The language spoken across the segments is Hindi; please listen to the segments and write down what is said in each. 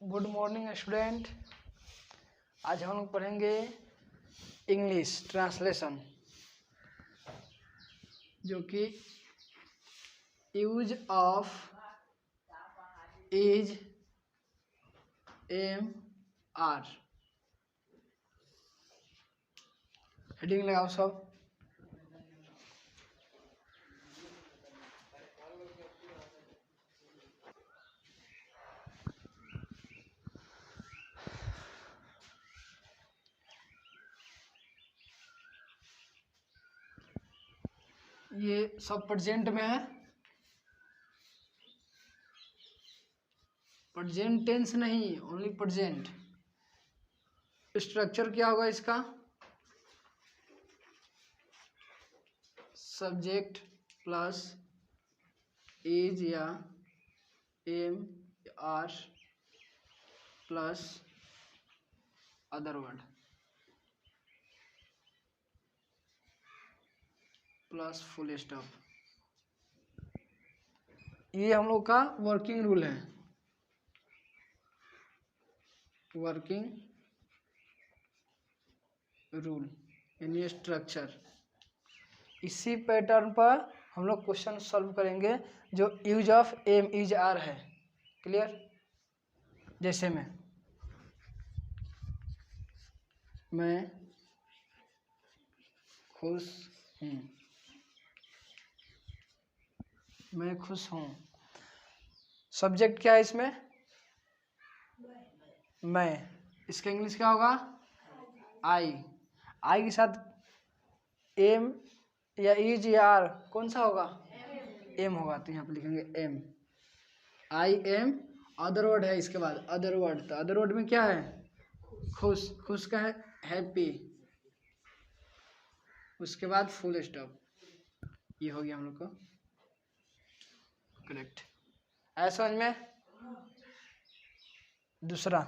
Good morning student. आज हम लोग पढ़ेंगे इंग्लिश ट्रांसलेशन, जो कि use of is, am, are. Heading लगाओ सब। ये सब प्रेजेंट में है, प्रेजेंट टेंस नहीं, ओनली प्रेजेंट। स्ट्रक्चर क्या होगा इसका? सब्जेक्ट प्लस इज या am are plus other word plus full stop. ये हम लोग का वर्किंग रूल है, वर्किंग रूल यानी स्ट्रक्चर। इसी पैटर्न पर हम लोग क्वेश्चन सॉल्व करेंगे जो use of am is are है। क्लियर? जैसे मैं खुश हूँ, मैं खुश हूँ। सब्जेक्ट क्या है इसमें? मैं। इसका इंग्लिश क्या होगा? आई। आई के साथ एम या इज या आर कौन सा होगा? एम होगा, तो यहाँ पे लिखेंगे am. I am. Other word है इसके बाद, अदर वर्ड। तो अदर वर्ड में क्या है? खुश। खुश का है हैप्पी। उसके बाद फुल स्टॉप। ये हो गया हम लोग को करेक्ट। ऐसा समझ में? दूसरा,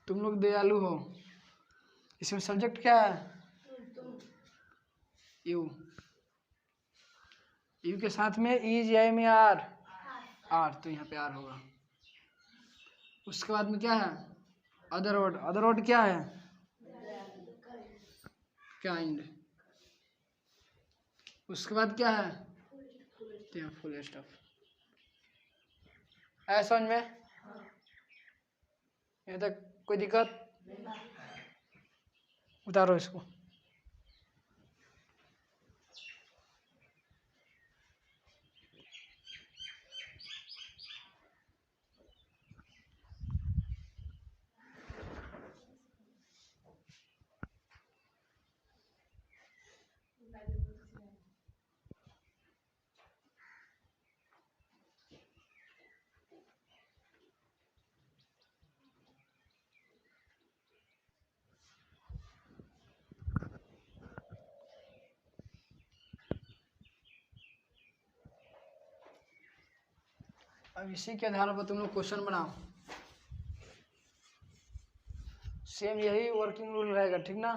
तुम लोग दयालु हो। इसमें सब्जेक्ट क्या है? यू। यू के साथ में इज या एम या आर? आर, तो यहाँ पे आर होगा। उसके बाद में क्या है? Other word. अदर वर्ड क्या है? काइंड। उसके बाद क्या है? तो यहाँ फुल स्टॉप। ऐसा समझ में? यहाँ तक कोई दिक्कत? उतारो इसको। अब इसी के आधार पर तुम लोग क्वेश्चन बनाओ। सेम यही वर्किंग रूल रहेगा, ठीक ना?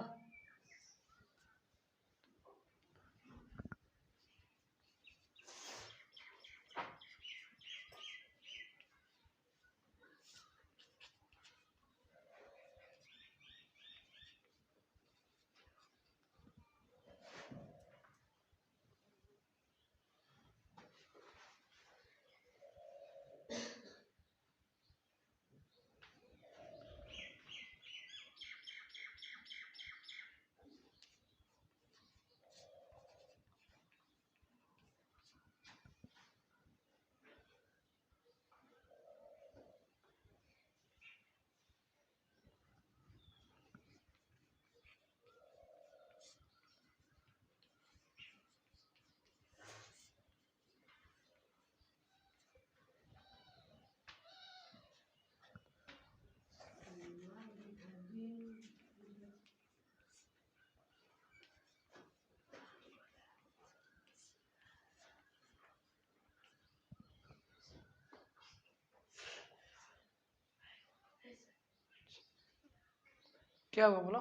क्या हुआ बोलो।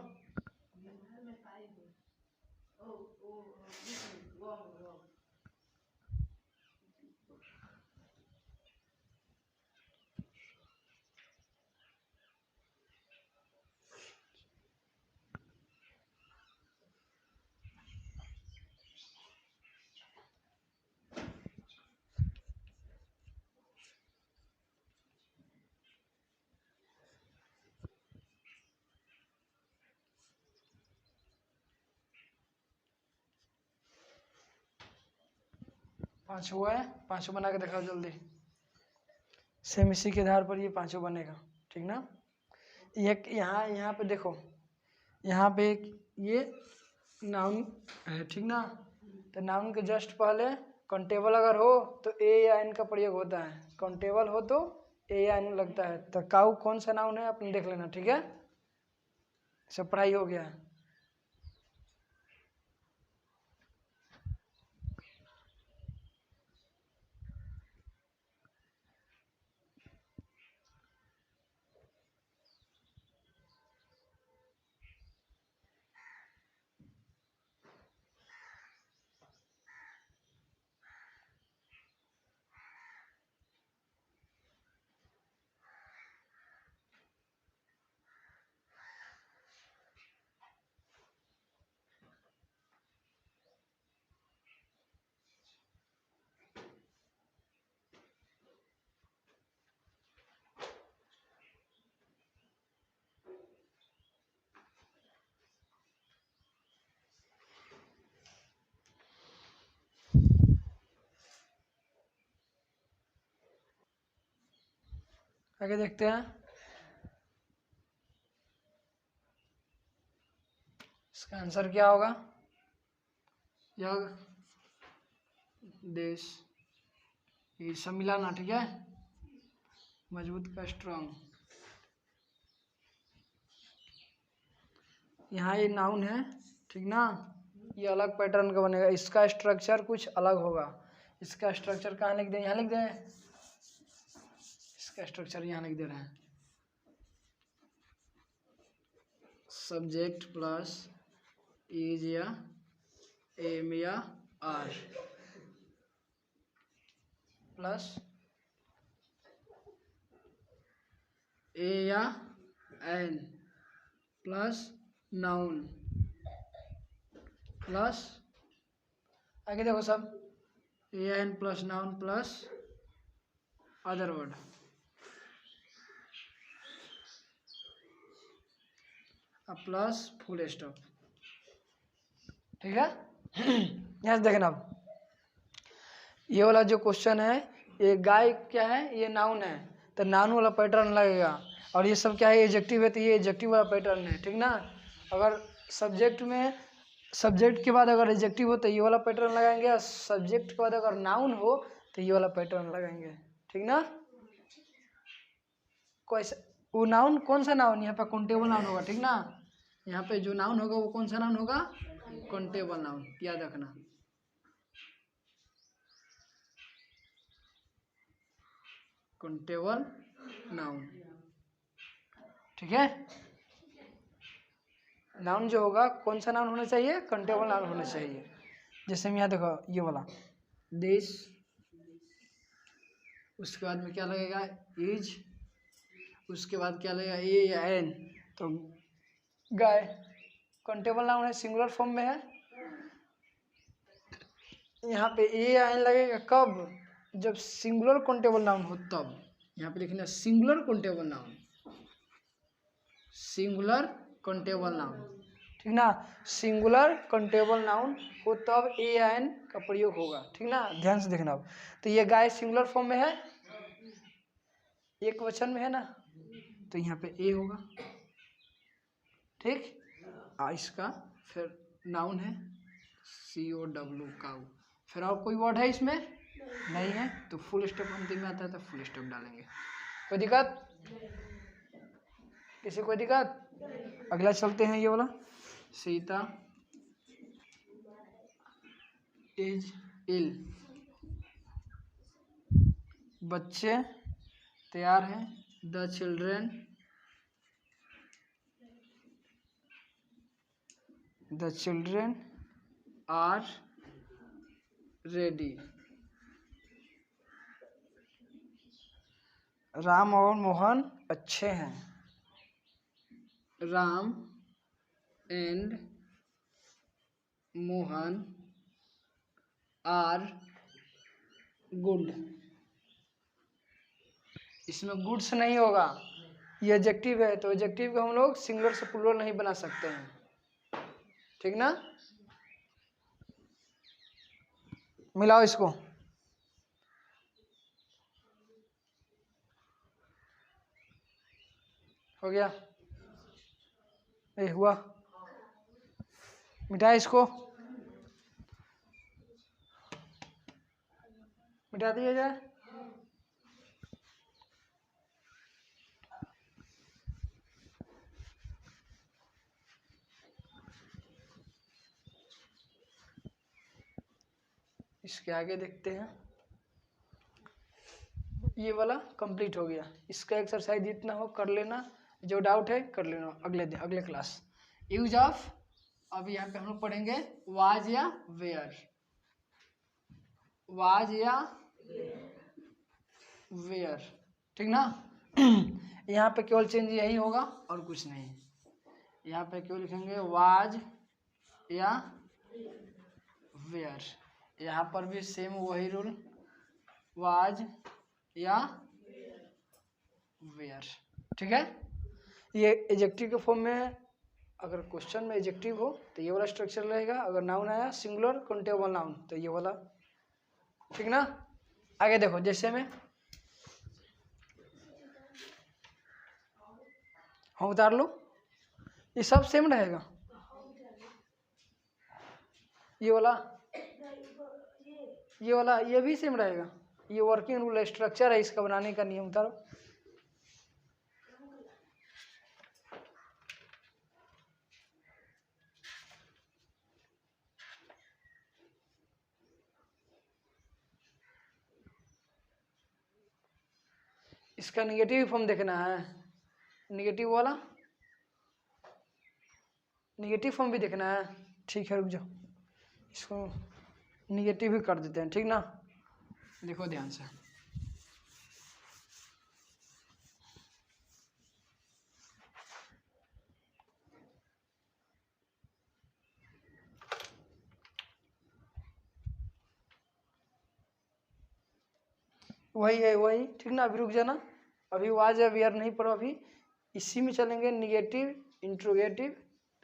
पाँच हुआ है, पाँचों बना के दिखाओ जल्दी। सेम इसी के आधार पर ये पाँचों बनेगा, ठीक ना। एक यहाँ पे देखो, यहाँ पे एक ये नाउन है, ठीक ना। तो नाउन के जस्ट पहले काउंटेबल अगर हो तो ए या एन का प्रयोग होता है, काउंटेबल हो तो ए या एन लगता है। तो काऊ कौन सा नाउन है अपने देख लेना, ठीक है। सब पढ़ाई हो गया है। आगे देखते हैं। इसका आंसर क्या होगा। यज्ञ, देश, ये सब मिलाना, ठीक है। मजबूत का स्ट्रॉन्ग, यहाँ ये नाउन है, ठीक ना। ये अलग पैटर्न का बनेगा, इसका स्ट्रक्चर कुछ अलग होगा। इसका स्ट्रक्चर कहाँ लिख दें, यहाँ लिख दें। इसका स्ट्रक्चर यहाँ लिख दे रहे हैं। सब्जेक्ट प्लस इज या एम या आर प्लस ए या एन प्लस नाउन प्लस आगे देखो सब a an plus noun plus other word, plus full stop, ठीक है। यहाँ से देखना, अब ये वाला जो क्वेश्चन है, ये गाय क्या है, ये नाउन है, तो नाउन वाला पैटर्न लगेगा। और ये सब क्या है, एडजेक्टिव है, तो ये एडजेक्टिव वाला पैटर्न है, ठीक ना। अगर सब्जेक्ट में, सब्जेक्ट के बाद अगर एडजेक्टिव हो तो ये वाला पैटर्न लगाएंगे, और सब्जेक्ट के बाद अगर नाउन हो तो ये वाला पैटर्न लगाएंगे, ठीक ना। कोई वो नाउन कौन सा नाउन, यहाँ पे काउंटेबल नाउन होगा, ठीक ना। यहाँ पे जो नाउन होगा वो कौन सा नाउन होगा, काउंटेबल नाउन, याद रखना। काउंटेबल नाउन, ठीक है। नाउन जो होगा कौन सा नाउन होना चाहिए, काउंटेबल नाउन होना चाहिए। जैसे मैं यहाँ देखो ये वाला देश, उसके बाद में क्या लगेगा, इज, उसके बाद क्या लगेगा ए या एन, तो गाय काउंटेबल नाउन है, सिंगुलर फॉर्म में है। यहाँ पे ए या एन लगेगा कब, जब सिंगुलर काउंटेबल नाउन हो तब। यहाँ पे लिखना singular countable noun, singular countable noun, ठीक ना। सिंगुलर काउंटेबल नाउन हो तब ए या एन का प्रयोग होगा, ठीक ना। ध्यान से देखना। अब तो ये गाय सिंगुलर फॉर्म में है, एक वचन में है ना, तो यहाँ पे ए होगा, ठीक। इसका फिर नाउन है COW काऊ, फिर और कोई वर्ड है इसमें नहीं है, तो फुल स्टॉप अंतिम में आता है, तो फुल स्टॉप डालेंगे। कोई दिक्कत, किसी कोई दिक्कत। अगला चलते हैं, ये वाला सीता इज इल, बच्चे तैयार हैं, the children the children are ready. Ram और मोहन अच्छे हैं। Ram and Mohan are good. इसमें गुड्स नहीं होगा, ये एडजेक्टिव है, तो एडजेक्टिव को हम लोग सिंगुलर से प्लूरल नहीं बना सकते हैं, ठीक ना। मिलाओ इसको। हो गया, ये हुआ, मिटा इसको, मिटा दिया जाए। इसके आगे देखते हैं, ये वाला कंप्लीट हो गया। इसका एक्सरसाइज जितना हो कर लेना, जो डाउट है कर लेना अगले दिन, अगले क्लास। यूज ऑफ, अब यहाँ पे हम लोग पढ़ेंगे वाज या वेयर। वाज या वेयर, ठीक ना। यहाँ पे केवल चेंज यही होगा और कुछ नहीं। यहाँ पे केवल लिखेंगे वाज या वेयर। यहाँ पर भी सेम वही रूल, वाज या वेयर, ठीक है। ये एडजेक्टिव के फॉर्म में, अगर क्वेश्चन में एडजेक्टिव हो तो ये वाला स्ट्रक्चर रहेगा, अगर नाउन आया सिंगुलर काउंटेबल नाउन तो ये वाला, ठीक ना। आगे देखो, जैसे में हाँ उतार लो, ये सब सेम रहेगा। ये वाला, ये वाला, ये भी सेम रहेगा। ये वर्किंग रूल स्ट्रक्चर है, इसका बनाने का नियम। उतारो, इसका निगेटिव फॉर्म देखना है, निगेटिव वाला, निगेटिव फॉर्म भी देखना है, ठीक है। रुक जाओ, इसको निगेटिव भी कर देते हैं, ठीक ना। देखो ध्यान से, वही है वही, ठीक ना। अभी रुक जाना, अभी वाज या वेयर नहीं पढ़ो, अभी इसी में चलेंगे, निगेटिव इंट्रोगेटिव,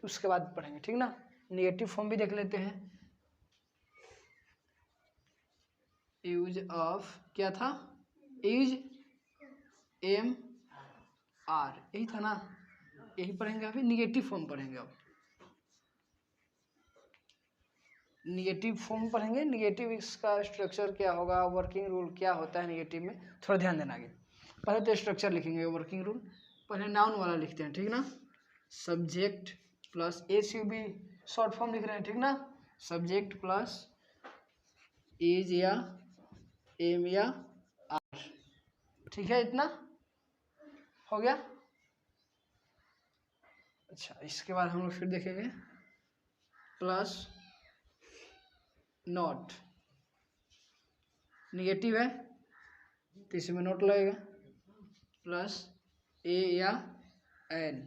तो उसके बाद पढ़ेंगे, ठीक ना। निगेटिव फॉर्म भी देख लेते हैं। यूज ऑफ क्या था, यूज एम आर, यही था ना, यही पढ़ेंगे। अभी निगेटिव फॉर्म पढ़ेंगे। अब निगेटिव फॉर्म पढ़ेंगे, निगेटिव इसका स्ट्रक्चर क्या होगा, वर्किंग रूल क्या होता है निगेटिव में, थोड़ा ध्यान देना आगे। पहले तो स्ट्रक्चर लिखेंगे, वर्किंग रूल पहले नाउन वाला लिखते हैं, ठीक ना। Subject plus S U B, short form लिख रहे हैं, ठीक ना। सब्जेक्ट प्लस इज या एम या आर, ठीक है। इतना हो गया। अच्छा, इसके बाद हम लोग फिर देखेंगे प्लस नॉट, निगेटिव है तो इसमें नोट लगेगा, प्लस ए या एन,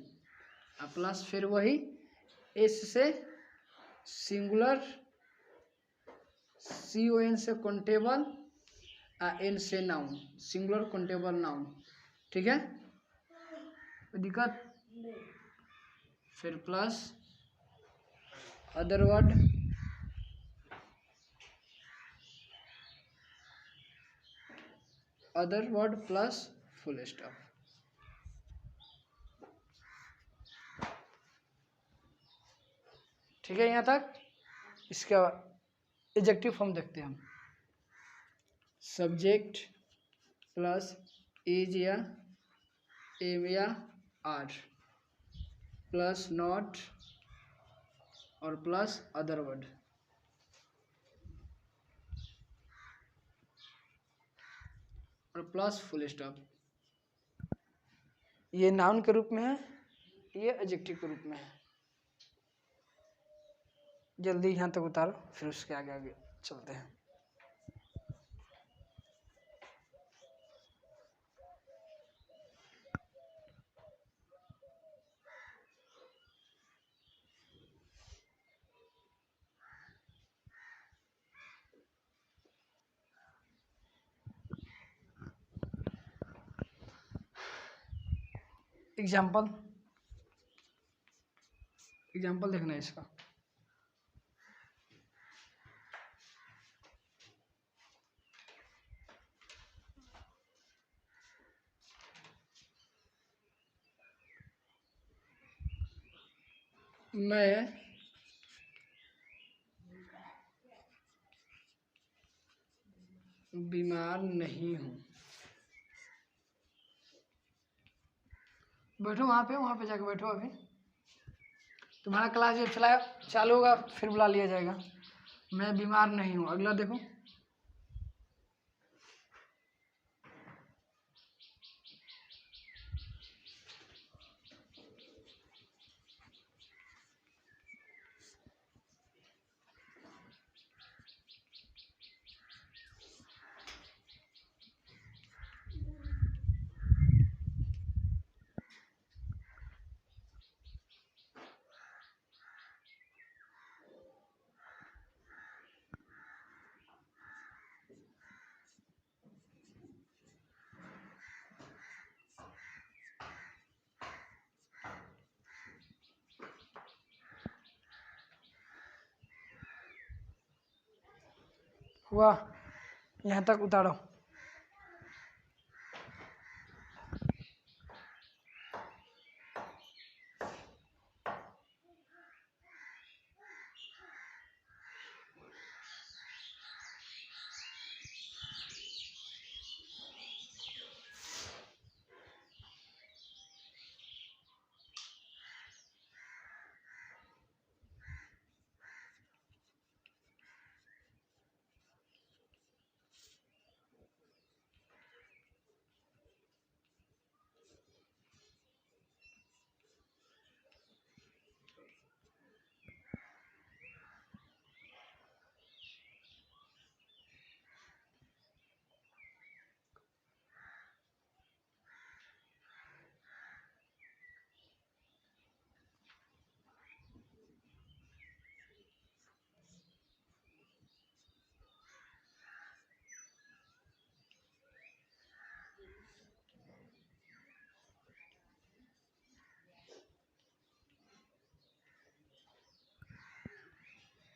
प्लस फिर वही एस से सिंगुलर, सी ओ एन से काउंटेबल, एन से नाउन, सिंगुलर काउंटेबल नाउन, ठीक है। दिक्कत, फिर plus other word, other word plus full stop, ठीक है यहाँ तक। इसका एडजेक्टिव फॉर्म देखते हैं हम। सब्जेक्ट प्लस इज या एम या आर, प्लस नॉट और प्लस अदर वर्ड, और प्लस फुल स्टॉप। ये नाउन के रूप में है, ये एडजेक्टिव के रूप में है। जल्दी यहाँ तक उतारो, फिर उसके आगे आगे चलते हैं। एग्जाम्पल देखना है इसका। मैं बीमार नहीं हूँ। बैठो वहाँ पे जाके बैठो। अभी तुम्हारा क्लास जब चालू होगा फिर बुला लिया जाएगा। मैं बीमार नहीं हूँ। अगला देखो, हुआ? यहाँ तक उतारो।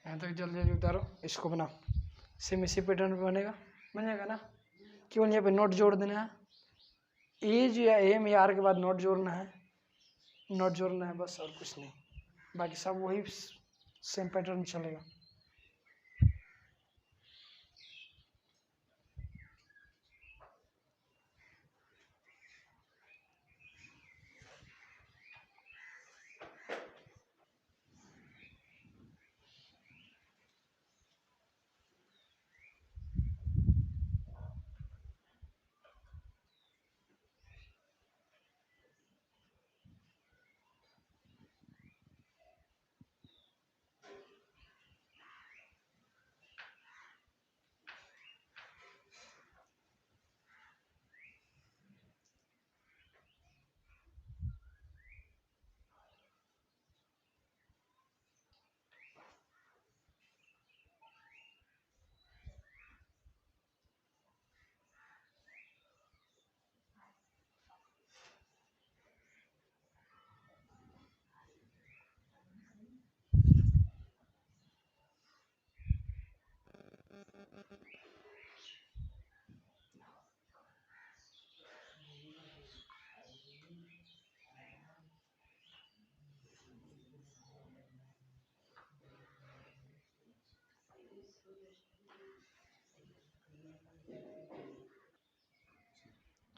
यहाँ तक जल्दी जल्दी उतारो। इसको बनाओ। सेम इसी पैटर्न पे बन जाएगा ना। केवल यहाँ पे नोट जोड़ देना है। एज या एम या आर के बाद नोट जोड़ना है। बस, और कुछ नहीं। बाकी सब वही सेम पैटर्न चलेगा।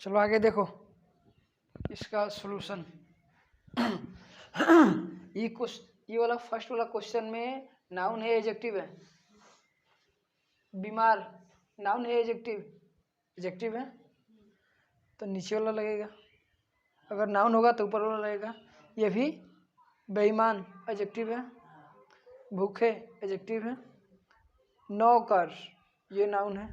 चलो आगे देखो इसका सॉल्यूशन। ये वाला फर्स्ट वाला क्वेश्चन में नाउन है एडजेक्टिव है? बीमार नाउन है एडजेक्टिव है, तो नीचे वाला लगेगा। अगर नाउन होगा तो ऊपर वाला लगेगा। ये भी बेईमान एडजेक्टिव है, भूखे एडजेक्टिव है, नौकर ये नाउन है,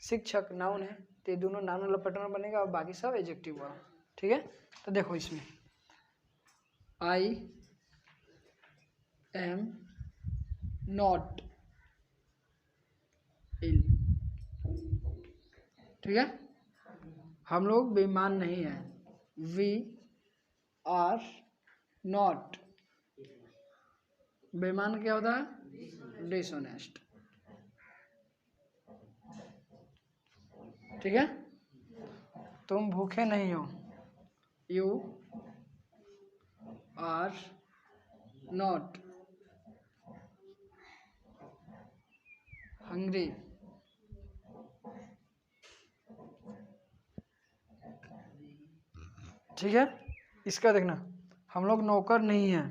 शिक्षक नाउन है, तो ये दोनों नाउन वाला पैटर्न बनेगा और बाकी सब एडजेक्टिव वाला। ठीक है, तो देखो इसमें आई एम नॉट इल। ठीक है, हम लोग बेईमान नहीं हैं, वी आर नॉट। बेईमान क्या होता है? डिसऑनेस्ट। ठीक है, तुम भूखे नहीं हो, यू आर नॉट हंग्री। ठीक है, इसका देखना, हम लोग नौकर नहीं हैं,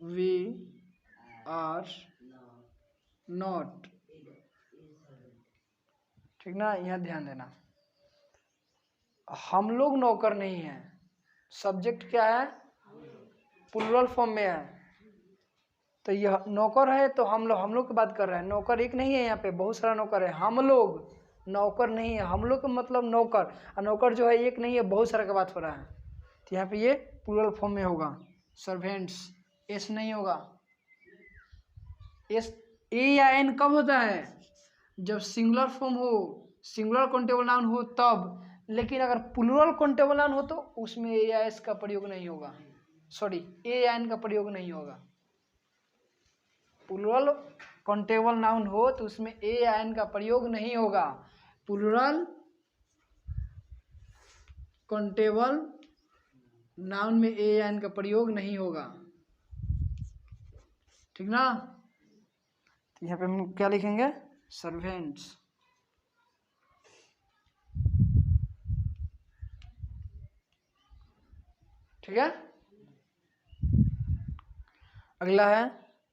वी आर नॉट। ठीक ना, यहाँ ध्यान देना, हम लोग नौकर नहीं हैं, सब्जेक्ट क्या है? प्लूरल फॉर्म में है, तो यह नौकर है, तो हम लोग की बात कर रहे हैं। नौकर एक नहीं है, यहाँ पे बहुत सारा नौकर है, हम लोग नौकर नहीं है, हम लोग का मतलब नौकर, और नौकर जो है एक नहीं है, बहुत सारा का बात हो रहा है, तो यहाँ पे ये प्लूरल फॉर्म में होगा। सर्वेंट्स, एस नहीं होगा, एस ए या एन कब होता है? जब सिंगुलर फॉर्म हो, सिंगुलर काउंटेबल नाउन हो तब, लेकिन अगर प्लूरल काउंटेबल नाउन हो तो उसमें ए या एस का प्रयोग नहीं होगा, सॉरी ए या एन का प्रयोग नहीं होगा। प्लूरल काउंटेबल नाउन हो तो उसमें ए या एन का प्रयोग नहीं होगा। प्लूरल काउंटेबल नाउन में ए या एन का प्रयोग नहीं होगा। ठीक ना, तो यहाँ पे हम क्या लिखेंगे? सर्वेंट्स। ठीक है, अगला है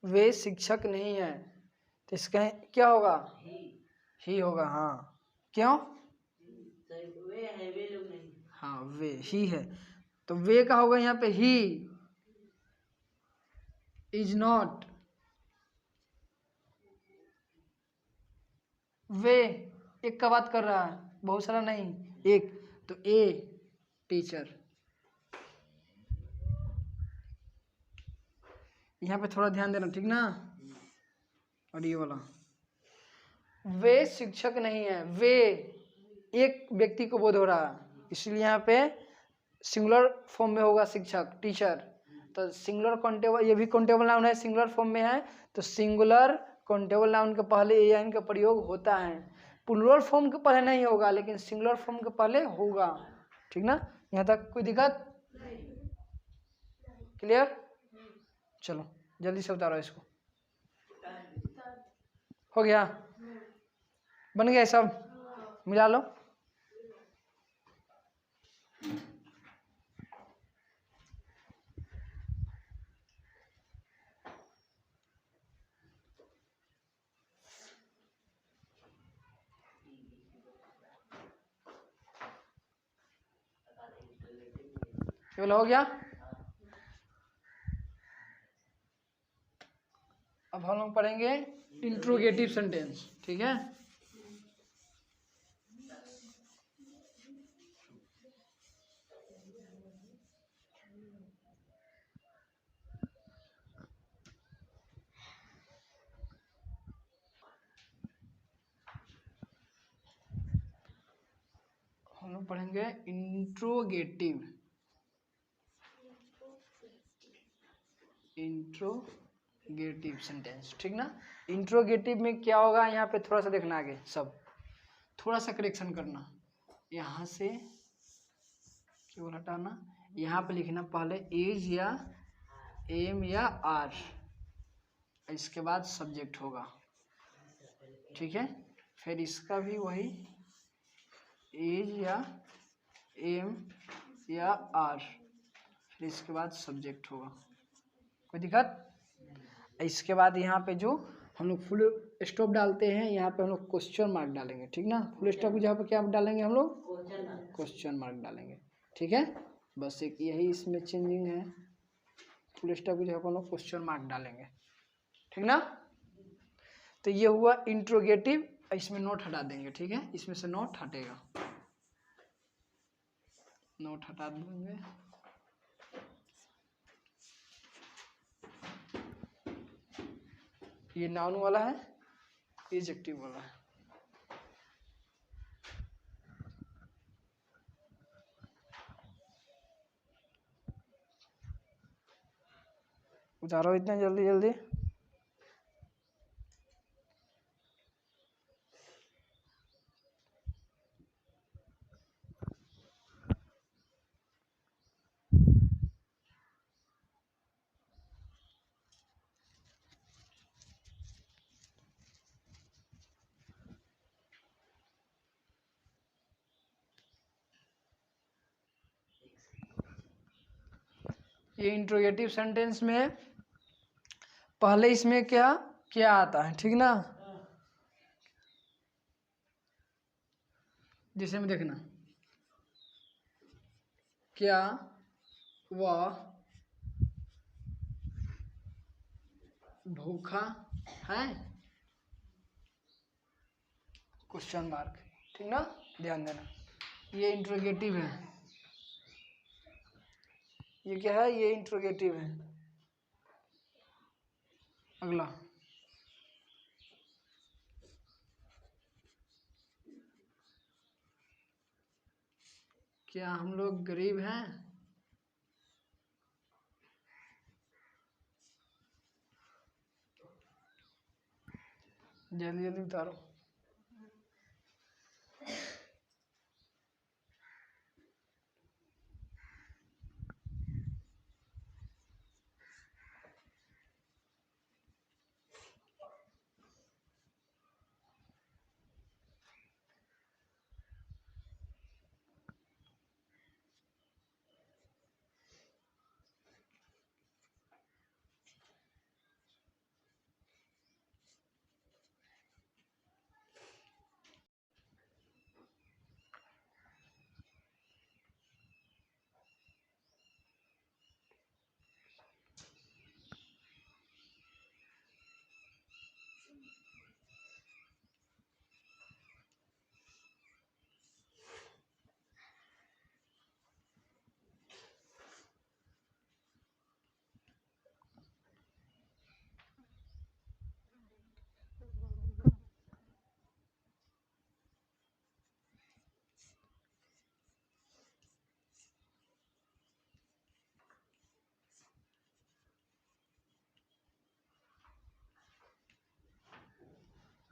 वे शिक्षक नहीं है, तो इसका क्या होगा? ही होगा। हाँ, क्यों? वे है, वे लोग नहीं। हाँ, वे ही है, तो वे का होगा यहाँ पे ही इज नॉट। वे एक का बात कर रहा है, बहुत सारा नहीं, एक, तो ए टीचर। यहाँ पे थोड़ा ध्यान देना, ठीक ना। और ये वाला, वे शिक्षक नहीं है, वे एक व्यक्ति को बोध हो रहा है, इसलिए यहाँ पे सिंगुलर फॉर्म में होगा शिक्षक, टीचर। तो सिंगुलर काउंटेबल, ये भी काउंटेबल नाउन है, सिंगुलर फॉर्म में है, तो सिंगुलर काउंटेबल नाउन के पहले ए एन का प्रयोग होता है। प्लूरल फॉर्म के पहले नहीं होगा, लेकिन सिंगुलर फॉर्म के पहले होगा। ठीक ना, यहाँ तक कोई दिक्कत? क्लियर? चलो जल्दी से उतारो इसको। हो गया, बन गया सब, मिला लो। केवल हो गया। अब हम लोग पढ़ेंगे इंट्रोगेटिव सेंटेंस। ठीक है, हम लोग पढ़ेंगे इंट्रोगेटिव। इंट्रोगेटिव सेंटेंस, ठीक ना। इंट्रोगेटिव में क्या होगा, यहाँ पे थोड़ा सा देखना, आगे सब थोड़ा सा करेक्शन करना। यहाँ से केवल हटाना, यहाँ पे लिखना पहले इज या एम या आर, इसके बाद सब्जेक्ट होगा। ठीक है, फिर इसका भी वही इज या एम या आर, फिर इसके बाद सब्जेक्ट होगा। कोई दिक्कत? इसके बाद यहाँ पे जो हम लोग फुल स्टॉप डालते हैं, यहाँ पे हम लोग क्वेश्चन मार्क डालेंगे। ठीक ना, फुल स्टॉप की जगह पे क्या डालेंगे हम लोग? क्वेश्चन मार्क डालेंगे। ठीक है, बस एक यही इसमें चेंजिंग है। फुल स्टॉप की जगह अपन लोग क्वेश्चन मार्क डालेंगे, ठीक ना। तो ये हुआ इंट्रोगेटिव, इसमें नोट हटा देंगे, ठीक है, इसमें से नोट हटेगा, नोट हटा देंगे। ये नाउन वाला है, एडजेक्टिव वाला है। उतारो इतना जल्दी जल्दी। ये इंट्रोगेटिव सेंटेंस में पहले इसमें क्या क्या आता है, ठीक ना। जैसे में देखना, क्या वह भूखा है, क्वेश्चन मार्क, ठीक ना, ध्यान देना। ये इंट्रोगेटिव है, ये क्या है, ये इंट्रोगेटिव है। अगला, क्या हम लोग गरीब हैं, जल्दी जल्दी उतारो।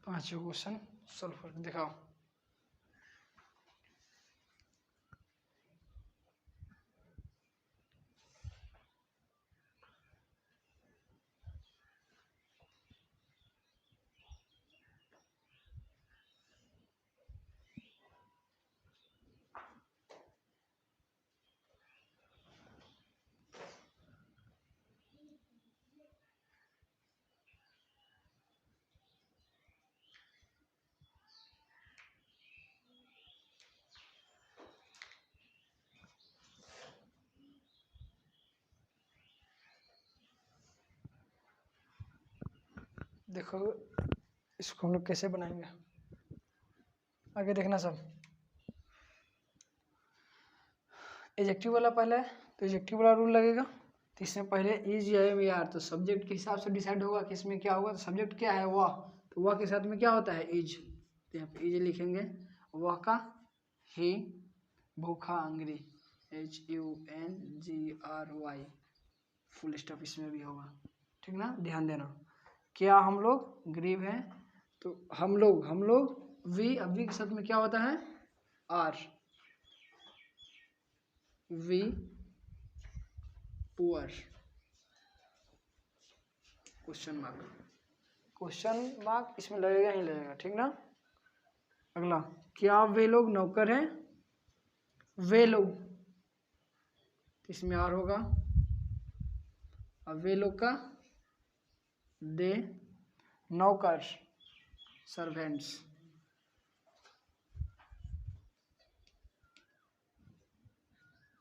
पांचों क्वेश्चन सॉल्व कर दिखाओ। देखो इसको हम लोग कैसे बनाएंगे, आगे देखना सब। एडजेक्टिव वाला पहले है, तो एडजेक्टिव वाला रूल लगेगा। तो इसमें पहले इज या एम या आर, तो सब्जेक्ट के हिसाब से डिसाइड होगा कि इसमें क्या होगा। तो सब्जेक्ट क्या है, वह, तो वह के साथ में क्या होता है, इज। तो यहाँ पे इज लिखेंगे, वह का, ही, भूखा, अंग्री, HUNGRY, फुल स्टॉप इसमें भी होगा, ठीक ना, ध्यान देना। क्या हम लोग गरीब हैं, तो हम लोग वी, अब वी के साथ में क्या होता है, are, we poor, question mark इसमें लगेगा ही लगेगा, ठीक ना। अगला, क्या वे लोग नौकर हैं, वे लोग, इसमें आर होगा। अब वे लोग का, दे, नौकर, सर्वेंट्स,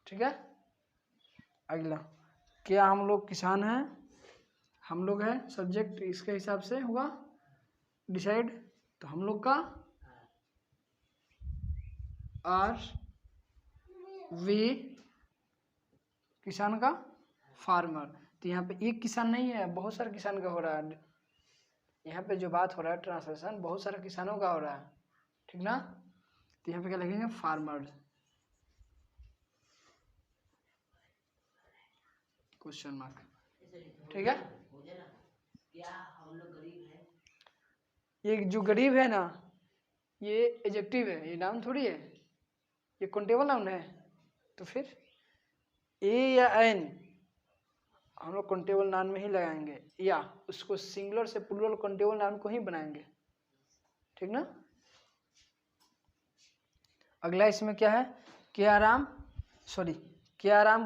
ठीक है। अगला, क्या हम लोग किसान हैं, हम लोग हैं सब्जेक्ट, इसके हिसाब से होगा डिसाइड। तो हम लोग का आर वी किसान का फार्मर। तो यहाँ पे एक किसान नहीं है, बहुत सारे किसान का हो रहा है। यहाँ पे जो बात हो रहा है ट्रांसलेशन बहुत सारे किसानों का हो रहा है, ठीक ना। तो यहाँ पे क्या लिखेंगे, फार्मर, क्वेश्चन मार्क, ठीक है। ये जो गरीब है ना, ये एडजेक्टिव है, ये नाउन थोड़ी है, ये काउंटेबल नाउन है। तो फिर ए या एन हम लोग काउंटेबल नाउन में ही लगाएंगे, या उसको सिंगुलर से प्लूरल काउंटेबल नाउन को ही बनाएंगे, ठीक ना। अगला इसमें क्या है, क्या राम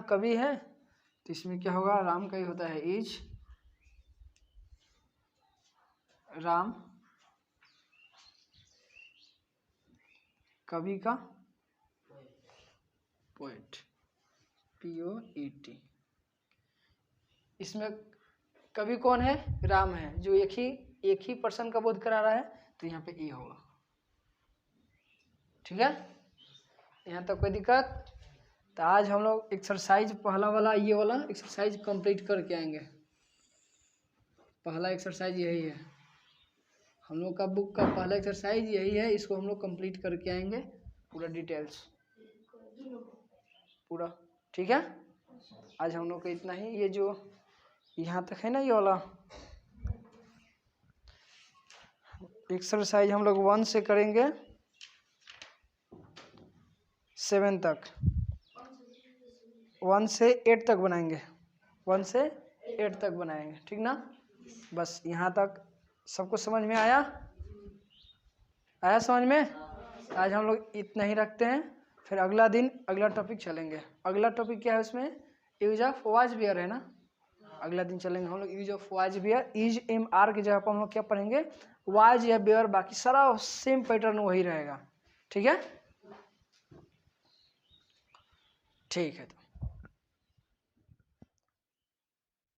कवि है। तो इसमें क्या होगा, राम का ही होता है इज राम कवि का पोएट, POET। इसमें कवि कौन है, राम है, जो एक ही पर्सन का बोध करा रहा है। तो यहाँ पे ए होगा, ठीक है। यहाँ तक कोई दिक्कत। तो आज हम लोग एक्सरसाइज पहला वाला, ये वाला एक्सरसाइज कंप्लीट करके आएंगे। पहला एक्सरसाइज यही है, हम लोग का बुक का पहला एक्सरसाइज यही है, इसको हम लोग कंप्लीट करके आएंगे पूरा डिटेल्स पूरा, ठीक है। आज हम लोग का इतना ही, ये जो यहाँ तक है ना, ये वाला एक्सरसाइज हम लोग 1 से करेंगे 7 तक, 1 से 8 तक बनाएंगे, 1 से 8 तक बनाएंगे, ठीक ना। बस यहाँ तक सबको समझ में आया समझ में। आज हम लोग इतना ही रखते हैं, फिर अगला दिन अगला टॉपिक चलेंगे। अगला टॉपिक क्या है उसमें, यूज ऑफ वाज वेयर है ना। अगला दिन चलेंगे हम लोग use of was were, is MR की जगह पर हम लोग क्या पढ़ेंगे, वाज या वेयर, बाकी सारा सेम पैटर्न वही रहेगा, ठीक है। ठीक है। तो